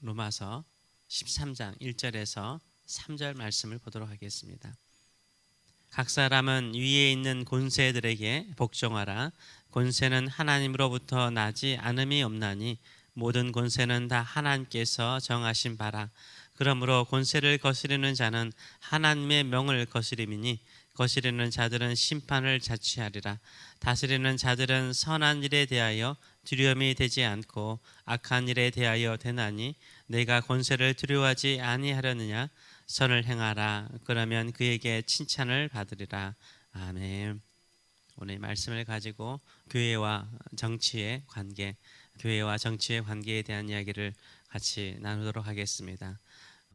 로마서 13장 1절에서 3절 말씀을 보도록 하겠습니다. 각 사람은 위에 있는 권세들에게 복종하라. 권세는 하나님으로부터 나지 않음이 없나니 모든 권세는 다 하나님께서 정하신 바라. 그러므로 권세를 거스르는 자는 하나님의 명을 거스림이니 거스르는 자들은 심판을 자취하리라. 다스리는 자들은 선한 일에 대하여 두려움이 되지 않고 악한 일에 대하여 되나니 내가 권세를 두려워하지 아니하려느냐. 선을 행하라. 그러면 그에게 칭찬을 받으리라. 아멘. 오늘 말씀을 가지고 교회와 정치의 관계, 교회와 정치의 관계에 대한 이야기를 같이 나누도록 하겠습니다.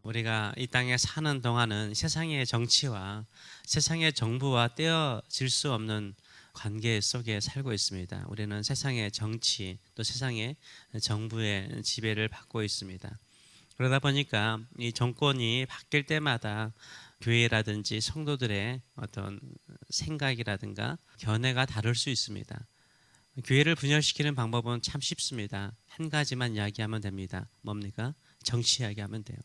우리가 이 땅에 사는 동안은 세상의 정치와 세상의 정부와 떼어질 수 없는 관계 속에 살고 있습니다. 우리는 세상의 정치 또 세상의 정부의 지배를 받고 있습니다. 그러다 보니까 이 정권이 바뀔 때마다 교회라든지 성도들의 어떤 생각이라든가 견해가 다를 수 있습니다. 교회를 분열시키는 방법은 참 쉽습니다. 한 가지만 이야기하면 됩니다. 뭡니까? 정치 이야기하면 돼요.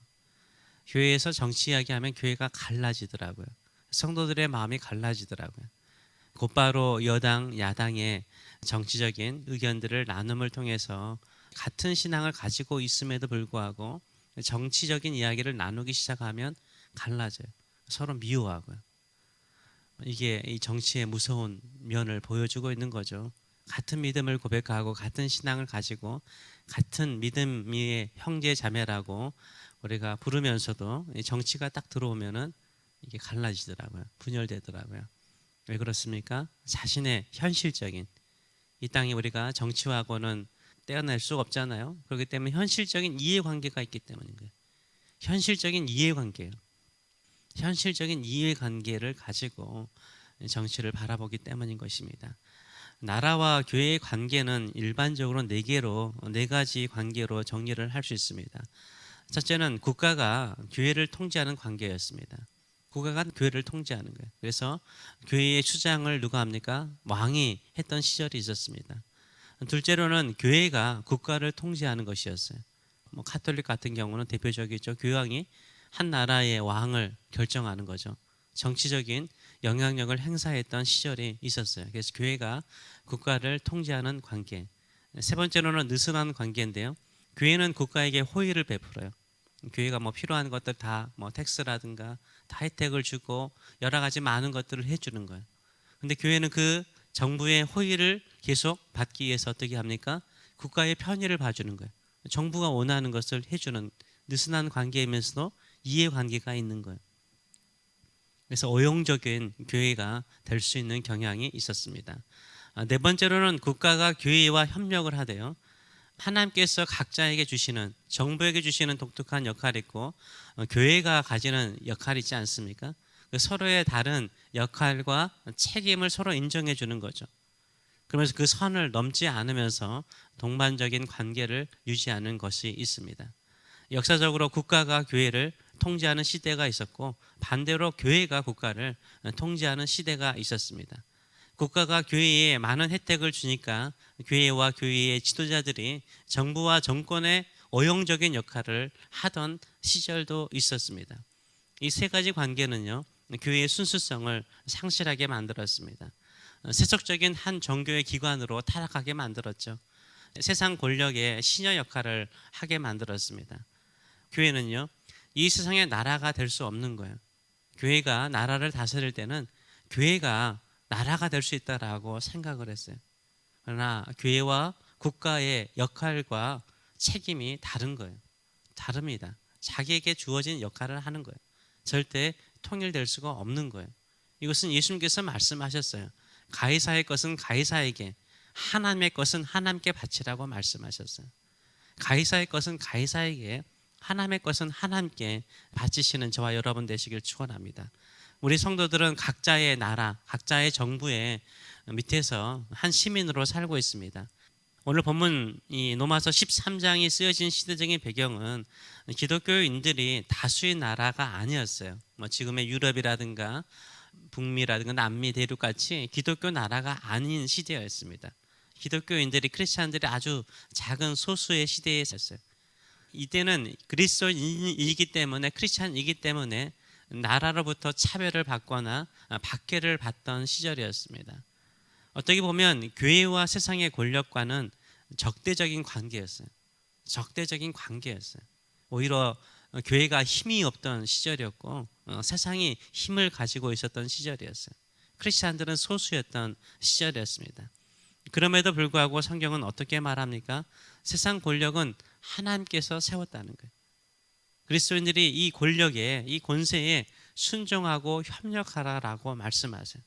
교회에서 정치 이야기하면 교회가 갈라지더라고요. 성도들의 마음이 갈라지더라고요. 곧바로 여당, 야당의 정치적인 의견들을 나눔을 통해서 같은 신앙을 가지고 있음에도 불구하고 정치적인 이야기를 나누기 시작하면 갈라져요. 서로 미워하고요. 이게 이 정치의 무서운 면을 보여주고 있는 거죠. 같은 믿음을 고백하고 같은 신앙을 가지고 같은 믿음의 형제 자매라고 우리가 부르면서도 정치가 딱 들어오면은 이게 갈라지더라고요. 분열되더라고요. 왜 그렇습니까? 자신의 현실적인 이 땅에 우리가 정치하고는 떼어낼 수 없잖아요. 그렇기 때문에 현실적인 이해관계가 있기 때문인 거예요. 현실적인 이해관계예요. 현실적인 이해관계를 가지고 정치를 바라보기 때문인 것입니다. 나라와 교회의 관계는 일반적으로 네 가지 관계로 정리를 할 수 있습니다. 첫째는 국가가 교회를 통제하는 관계였습니다. 국가가 교회를 통제하는 거예요. 그래서 교회의 주장을 누가 합니까? 왕이 했던 시절이 있었습니다. 둘째로는 교회가 국가를 통제하는 것이었어요. 카톨릭 같은 경우는 대표적이죠. 교황이 한 나라의 왕을 결정하는 거죠. 정치적인 영향력을 행사했던 시절이 있었어요. 그래서 교회가 국가를 통제하는 관계. 세 번째로는 느슨한 관계인데요. 교회는 국가에게 호의를 베풀어요. 교회가 필요한 것들 다 텍스라든가 다 혜택을 주고 여러 가지 많은 것들을 해주는 거예요. 근데 교회는 그 정부의 호의를 계속 받기 위해서 어떻게 합니까? 국가의 편의를 봐주는 거예요. 정부가 원하는 것을 해주는 느슨한 관계이면서도 이해관계가 있는 거예요. 그래서 오용적인 교회가 될 수 있는 경향이 있었습니다. 네 번째로는 국가가 교회와 협력을 하대요. 하나님께서 각자에게 주시는, 정부에게 주시는 독특한 역할이 있고 교회가 가지는 역할이 있지 않습니까? 서로의 다른 역할과 책임을 서로 인정해 주는 거죠. 그러면서 그 선을 넘지 않으면서 동반적인 관계를 유지하는 것이 있습니다. 역사적으로 국가가 교회를 통제하는 시대가 있었고 반대로 교회가 국가를 통제하는 시대가 있었습니다. 국가가 교회에 많은 혜택을 주니까 교회와 교회의 지도자들이 정부와 정권의 오용적인 역할을 하던 시절도 있었습니다. 이 세 가지 관계는요, 교회의 순수성을 상실하게 만들었습니다. 세속적인 한 종교의 기관으로 타락하게 만들었죠. 세상 권력의 신여 역할을 하게 만들었습니다. 교회는요, 이 세상의 나라가 될 수 없는 거예요. 교회가 나라를 다스릴 때는 교회가 나라가 될 수 있다라고 생각을 했어요. 그러나 교회와 국가의 역할과 책임이 다른 거예요. 다릅니다. 자기에게 주어진 역할을 하는 거예요. 절대 통일될 수가 없는 거예요. 이것은 예수님께서 말씀하셨어요. 가이사의 것은 가이사에게, 하나님의 것은 하나님께 바치라고 말씀하셨어요. 가이사의 것은 가이사에게, 하나님의 것은 하나님께 바치시는 저와 여러분 되시길 축원합니다. 우리 성도들은 각자의 나라, 각자의 정부의 밑에서 한 시민으로 살고 있습니다. 오늘 본문 이 로마서 13장이 쓰여진 시대적인 배경은 기독교인들이 다수의 나라가 아니었어요. 지금의 유럽이라든가 북미라든가 남미 대륙 같이 기독교 나라가 아닌 시대였습니다. 기독교인들이 크리스찬들이 아주 작은 소수의 시대에 있었어요. 이때는 그리스도인이기 때문에, 크리스찬이기 때문에 나라로부터 차별을 받거나 박해를 받던 시절이었습니다. 어떻게 보면 교회와 세상의 권력과는 적대적인 관계였어요. 적대적인 관계였어요. 오히려 교회가 힘이 없던 시절이었고 세상이 힘을 가지고 있었던 시절이었어요. 크리스찬들은 소수였던 시절이었습니다. 그럼에도 불구하고 성경은 어떻게 말합니까? 세상 권력은 하나님께서 세웠다는 거예요. 그리스도인들이 이 권력에, 이 권세에 순종하고 협력하라라고 말씀하세요.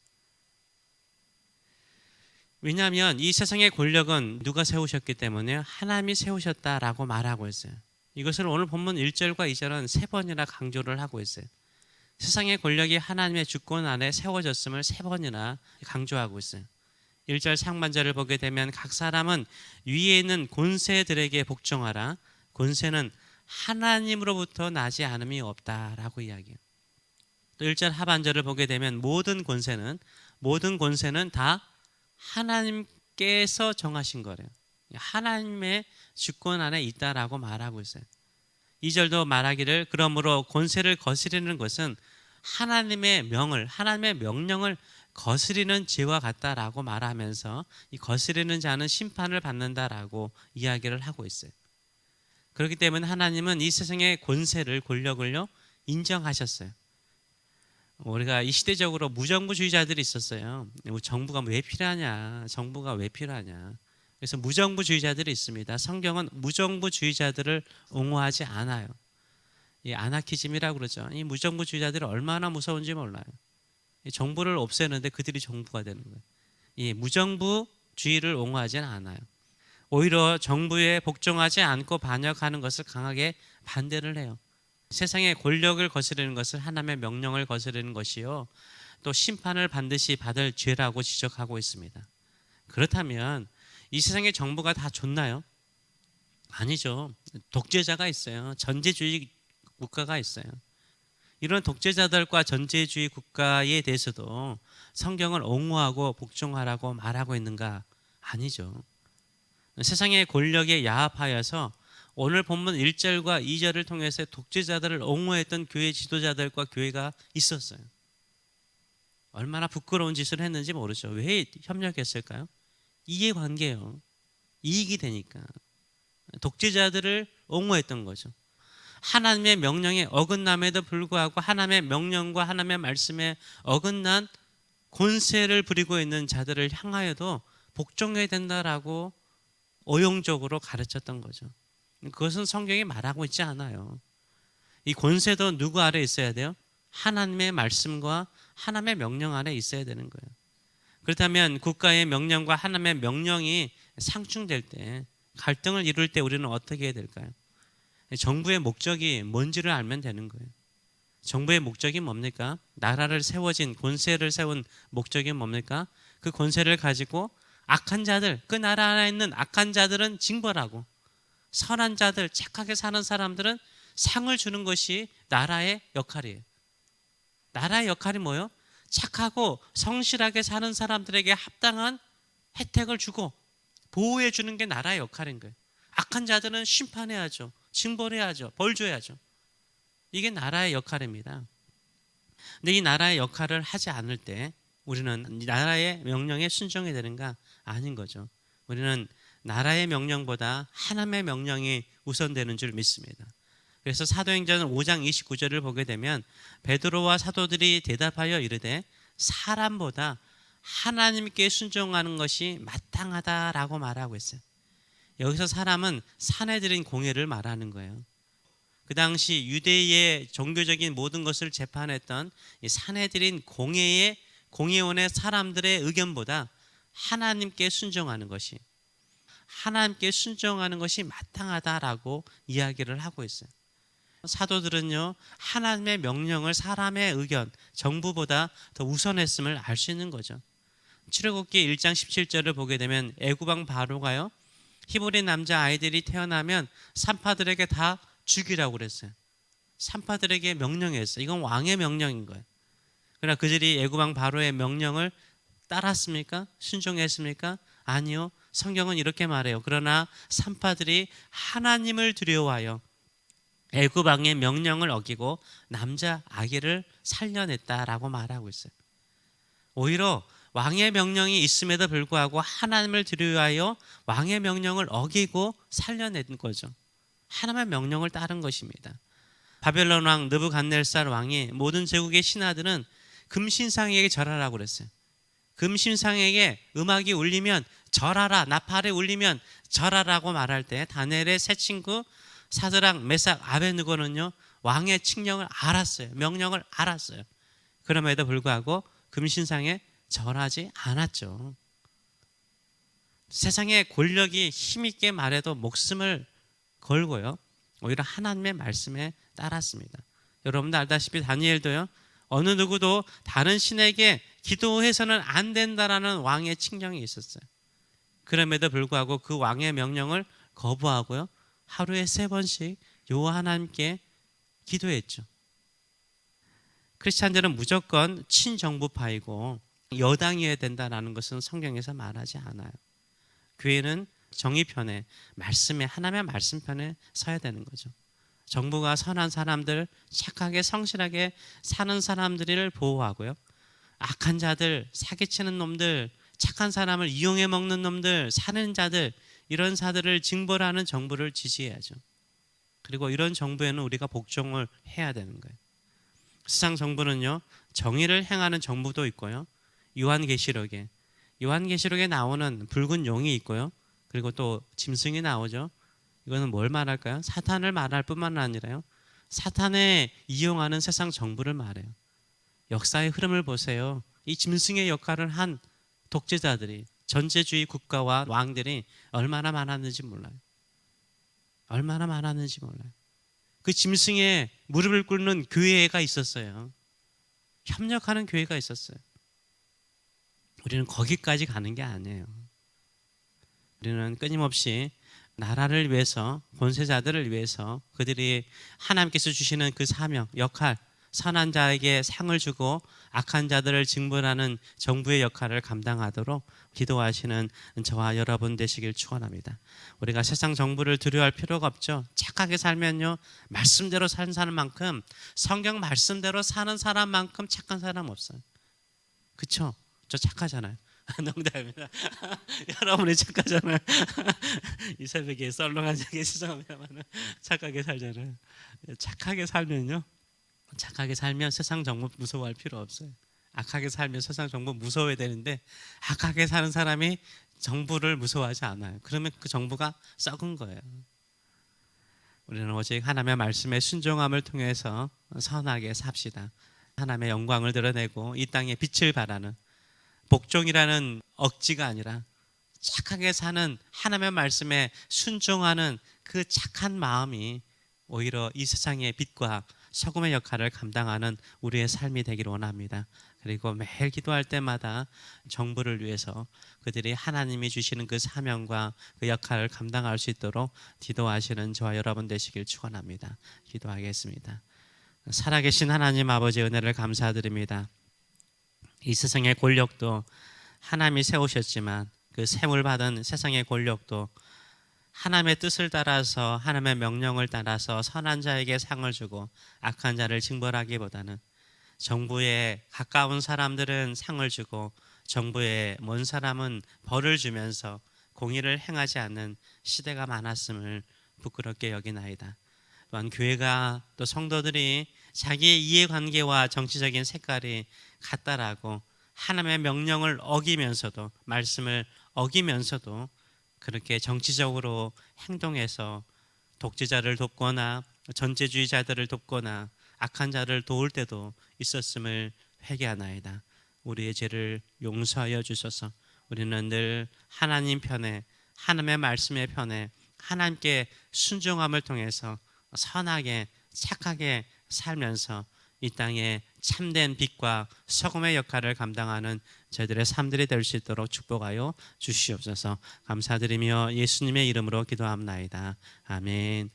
왜냐하면 이 세상의 권력은 누가 세우셨기 때문에 하나님이 세우셨다라고 말하고 있어요. 이것을 오늘 본문 1절과 2절은 3번이나 강조를 하고 있어요. 세상의 권력이 하나님의 주권 안에 세워졌음을 3번이나 강조하고 있어요. 1절 상반절을 보게 되면 각 사람은 위에 있는 권세들에게 복종하라. 권세는 하나님으로부터 나지 않음이 없다라고 이야기해요. 또 1절 하반절을 보게 되면 모든 권세는 다 하나님께서 정하신 거래요. 하나님의 주권 안에 있다라고 말하고 있어요. 2절도 말하기를 그러므로 권세를 거스리는 것은 하나님의 명령을 거스리는 죄와 같다라고 말하면서 이 거스리는 자는 심판을 받는다라고 이야기를 하고 있어요. 그렇기 때문에 하나님은 이 세상의 권력을요 인정하셨어요. 우리가 이 시대적으로 무정부주의자들이 있었어요. 정부가 왜 필요하냐? 그래서 무정부주의자들이 있습니다. 성경은 무정부주의자들을 옹호하지 않아요. 이 아나키즘이라고 그러죠. 이 무정부주의자들이 얼마나 무서운지 몰라요. 이 정부를 없애는데 그들이 정부가 되는 거예요. 이 무정부주의를 옹호하지는 않아요. 오히려 정부에 복종하지 않고 반역하는 것을 강하게 반대를 해요. 세상의 권력을 거스르는 것을 하나님의 명령을 거스르는 것이요, 또 심판을 반드시 받을 죄라고 지적하고 있습니다. 그렇다면 이 세상의 정부가 다 좋나요? 아니죠. 독재자가 있어요. 전제주의 국가가 있어요. 이런 독재자들과 전제주의 국가에 대해서도 성경을 옹호하고 복종하라고 말하고 있는가? 아니죠. 세상의 권력에 야합하여서 오늘 본문 1절과 2절을 통해서 독재자들을 옹호했던 교회 지도자들과 교회가 있었어요. 얼마나 부끄러운 짓을 했는지 모르죠. 왜 협력했을까요? 이해관계요. 이익이 되니까. 독재자들을 옹호했던 거죠. 하나님의 명령에 어긋남에도 불구하고 하나님의 명령과 하나님의 말씀에 어긋난 권세를 부리고 있는 자들을 향하여도 복종해야 된다라고 어용적으로 가르쳤던 거죠. 그것은 성경이 말하고 있지 않아요. 이 권세도 누구 아래 있어야 돼요? 하나님의 말씀과 하나님의 명령 아래 있어야 되는 거예요. 그렇다면 국가의 명령과 하나님의 명령이 상충될 때, 갈등을 이룰 때 우리는 어떻게 해야 될까요? 정부의 목적이 뭔지를 알면 되는 거예요. 정부의 목적이 뭡니까? 나라를 세워진 권세를 세운 목적이 뭡니까? 그 권세를 가지고 악한 자들, 그 나라 안에 있는 악한 자들은 징벌하고 선한 자들, 착하게 사는 사람들은 상을 주는 것이 나라의 역할이에요. 나라의 역할이 뭐예요? 착하고 성실하게 사는 사람들에게 합당한 혜택을 주고 보호해 주는 게 나라의 역할인 거예요. 악한 자들은 심판해야죠. 징벌해야죠. 벌 줘야죠. 이게 나라의 역할입니다. 근데 이 나라의 역할을 하지 않을 때 우리는 나라의 명령에 순종해야 되는가? 아닌 거죠. 우리는 나라의 명령보다 하나님의 명령이 우선되는 줄 믿습니다. 그래서 사도행전 5장 29절을 보게 되면 베드로와 사도들이 대답하여 이르되 사람보다 하나님께 순종하는 것이 마땅하다라고 말하고 있어요. 여기서 사람은 사내들인 공회를 말하는 거예요. 그 당시 유대의 종교적인 모든 것을 재판했던 이 사내들인 공회원의 사람들의 의견보다 하나님께 순종하는 것이 마땅하다라고 이야기를 하고 있어요. 사도들은요, 하나님의 명령을 사람의 의견, 정부보다 더 우선했음을 알 수 있는 거죠. 출애굽기 1장 17절을 보게 되면 애굽왕 바로가요, 히브리 남자 아이들이 태어나면 산파들에게 다 죽이라고 그랬어요. 산파들에게 명령했어요. 이건 왕의 명령인 거예요. 그러나 그들이 애굽왕 바로의 명령을 따랐습니까? 순종했습니까? 아니요. 성경은 이렇게 말해요. 그러나 산파들이 하나님을 두려워하여 애굽 왕의 명령을 어기고 남자 아기를 살려냈다라고 말하고 있어요. 오히려 왕의 명령이 있음에도 불구하고 하나님을 두려워하여 왕의 명령을 어기고 살려낸 거죠. 하나님의 명령을 따른 것입니다. 바벨론 왕 느부갓네살 왕이 모든 제국의 신하들은 금신상에게 절하라고 그랬어요. 금신상에게 음악이 울리면 절하라, 나팔이 울리면 절하라고 말할 때 다니엘의 세 친구 사드락, 메삭, 아베느고는요 왕의 칙령을 알았어요. 명령을 알았어요. 그럼에도 불구하고 금신상에 절하지 않았죠. 세상의 권력이 힘있게 말해도 목숨을 걸고요, 오히려 하나님의 말씀에 따랐습니다. 여러분도 알다시피 다니엘도요, 어느 누구도 다른 신에게 기도해서는 안 된다라는 왕의 칙령이 있었어요. 그럼에도 불구하고 그 왕의 명령을 거부하고요, 하루에 3번씩 여호와 하나님께 기도했죠. 크리스찬들은 무조건 친정부파이고 여당이어야 된다는 것은 성경에서 말하지 않아요. 교회는 정의 편에, 말씀에, 하나님의 말씀 편에 서야 되는 거죠. 정부가 선한 사람들, 착하게 성실하게 사는 사람들을 보호하고요, 악한 자들, 사기치는 놈들, 착한 사람을 이용해 먹는 놈들, 살인자들, 이런 사들을 징벌하는 정부를 지지해야죠. 그리고 이런 정부에는 우리가 복종을 해야 되는 거예요. 세상 정부는요, 정의를 행하는 정부도 있고요, 요한계시록에 나오는 붉은 용이 있고요, 그리고 또 짐승이 나오죠. 이거는 뭘 말할까요? 사탄을 말할 뿐만 아니라요, 사탄에 이용하는 세상 정부를 말해요. 역사의 흐름을 보세요. 이 짐승의 역할을 한 독재자들이, 전제주의 국가와 왕들이 얼마나 많았는지 몰라요. 얼마나 많았는지 몰라요. 그 짐승의 무릎을 꿇는 교회가 있었어요. 협력하는 교회가 있었어요. 우리는 거기까지 가는 게 아니에요. 우리는 끊임없이 나라를 위해서, 권세자들을 위해서 그들이 하나님께서 주시는 그 사명, 역할, 선한 자에게 상을 주고 악한 자들을 징벌하는 정부의 역할을 감당하도록 기도하시는 저와 여러분 되시길 축원합니다. 우리가 세상 정부를 두려워할 필요가 없죠. 착하게 살면요, 말씀대로 사는 사람만큼, 성경 말씀대로 사는 사람만큼 착한 사람 없어요. 그쵸? 저 착하잖아요. 농담입니다. 여러분이 착하잖아요. 이 새벽에 썰렁한 얘기 죄송합니다만 착하게 살잖아요. 착하게 살면요, 착하게 살면 세상 정부 무서워할 필요 없어요. 악하게 살면 세상 정부 무서워야 되는데, 악하게 사는 사람이 정부를 무서워하지 않아요. 그러면 그 정부가 썩은 거예요. 우리는 오직 하나님의 말씀에 순종함을 통해서 선하게 삽시다. 하나님의 영광을 드러내고 이 땅에 빛을 발하는, 복종이라는 억지가 아니라 착하게 사는, 하나님의 말씀에 순종하는 그 착한 마음이 오히려 이 세상의 빛과 소금의 역할을 감당하는 우리의 삶이 되기를 원합니다. 그리고 매일 기도할 때마다 정부를 위해서 그들이 하나님이 주시는 그 사명과 그 역할을 감당할 수 있도록 기도하시는 저와 여러분 되시길 축원합니다. 기도하겠습니다. 살아계신 하나님 아버지, 은혜를 감사드립니다. 이 세상의 권력도 하나님이 세우셨지만 그 셈을 받은 세상의 권력도 하나님의 뜻을 따라서, 하나님의 명령을 따라서 선한 자에게 상을 주고 악한 자를 징벌하기보다는 정부에 가까운 사람들은 상을 주고 정부에 먼 사람은 벌을 주면서 공의를 행하지 않는 시대가 많았음을 부끄럽게 여기나이다. 또한 교회가, 또 성도들이 자기의 이해관계와 정치적인 색깔이 같다라고 하나님의 명령을 어기면서도, 말씀을 어기면서도 그렇게 정치적으로 행동해서 독재자를 돕거나 전제주의자들을 돕거나 악한 자를 도울 때도 있었음을 회개하나이다. 우리의 죄를 용서하여 주소서. 우리는 늘 하나님 편에, 하나님의 말씀의 편에, 하나님께 순종함을 통해서 선하게 착하게 살면서 이 땅에 참된 빛과 소금의 역할을 감당하는 저희들의 삶들이 될 수 있도록 축복하여 주시옵소서. 감사드리며 예수님의 이름으로 기도합나이다. 아멘.